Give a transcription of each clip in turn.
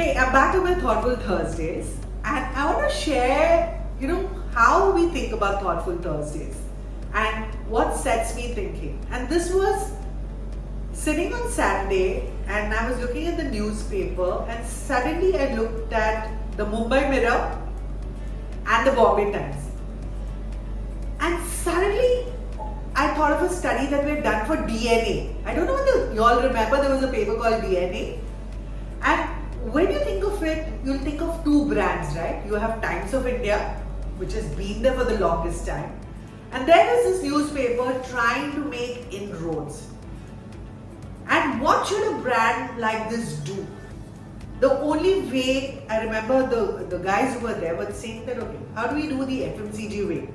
Hey, I'm back to my Thoughtful Thursdays, and I want to share, how we think about Thoughtful Thursdays and what sets me thinking. And this was sitting on Saturday, and I was looking at the newspaper, and suddenly I looked at the Mumbai Mirror and the Bombay Times. And suddenly I thought of a study that we had done for DNA. I don't know whether you all remember there was a paper called DNA. And when you think of it, you'll think of two brands, right? You have Times of India, which has been there for the longest time. And there is this newspaper trying to make inroads. And what should a brand like this do? The only way, I remember the guys who were there were saying that, okay, how do we do the FMCG way?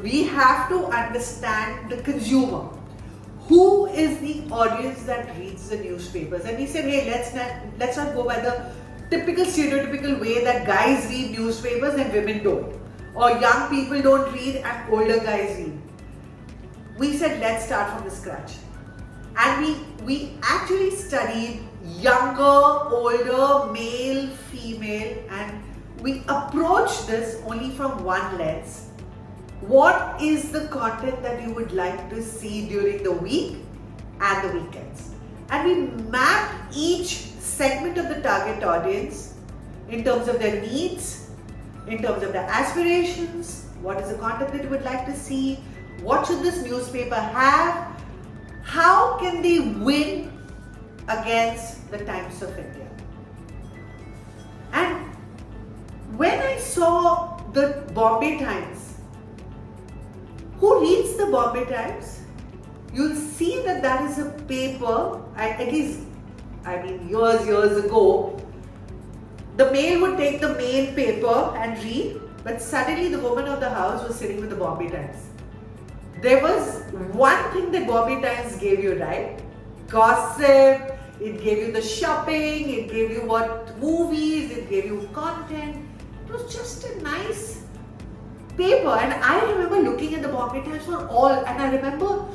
We have to understand the consumer. Who is the audience that reads the newspapers? And we said, hey, let's not go by the typical stereotypical way that guys read newspapers and women don't. Or young people don't read and older guys read. We said, let's start from the scratch. And we actually studied younger, older, male, female, and we approached this only from one lens. What is the content that you would like to see during the week and the weekends? And we map each segment of the target audience in terms of their needs, in terms of their aspirations, what is the content that you would like to see, what should this newspaper have, how can they win against the Times of India. And when I saw the Bombay Times, who reads the Bombay Times? You'll see that is a paper, at least, years ago, the male would take the main paper and read, but suddenly the woman of the house was sitting with the Bombay Times. There was one thing that Bombay Times gave you, right? Gossip, it gave you the shopping, it gave you what movies, it gave you content. It was just a nice paper. And I remember looking at the Bombay Times for all, and I remember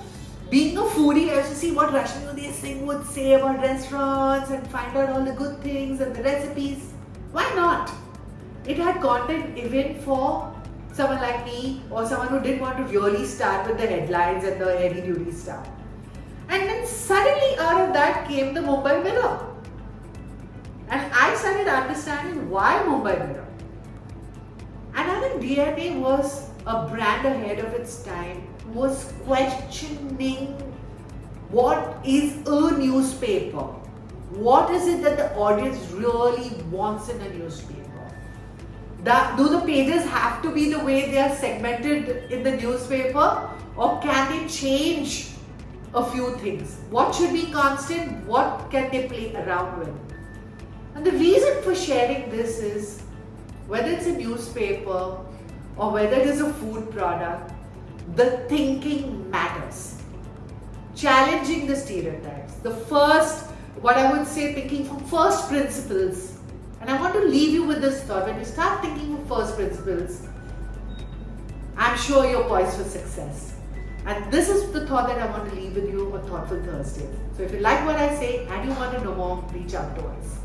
being a foodie, I used to see what Rashmi Uday Singh would say about restaurants and find out all the good things and the recipes. Why not? It had content even for someone like me or someone who didn't want to really start with the headlines and the heavy duty stuff. And then suddenly out of that came the Mumbai Mirror. And I started understanding why Mumbai Mirror. And I think DNA was a brand ahead of its time, was questioning what is a newspaper? What is it that the audience really wants in a newspaper? Do the pages have to be the way they are segmented in the newspaper, or can they change a few things? What should be constant? What can they play around with? And the reason for sharing this is, whether it's a newspaper or whether it is a food product, the thinking matters. Challenging the stereotypes. The first, what I would say, thinking from first principles. And I want to leave you with this thought. When you start thinking from first principles, I'm sure you're poised for success. And this is the thought that I want to leave with you on Thoughtful Thursday. So if you like what I say and you want to know more, reach out to us.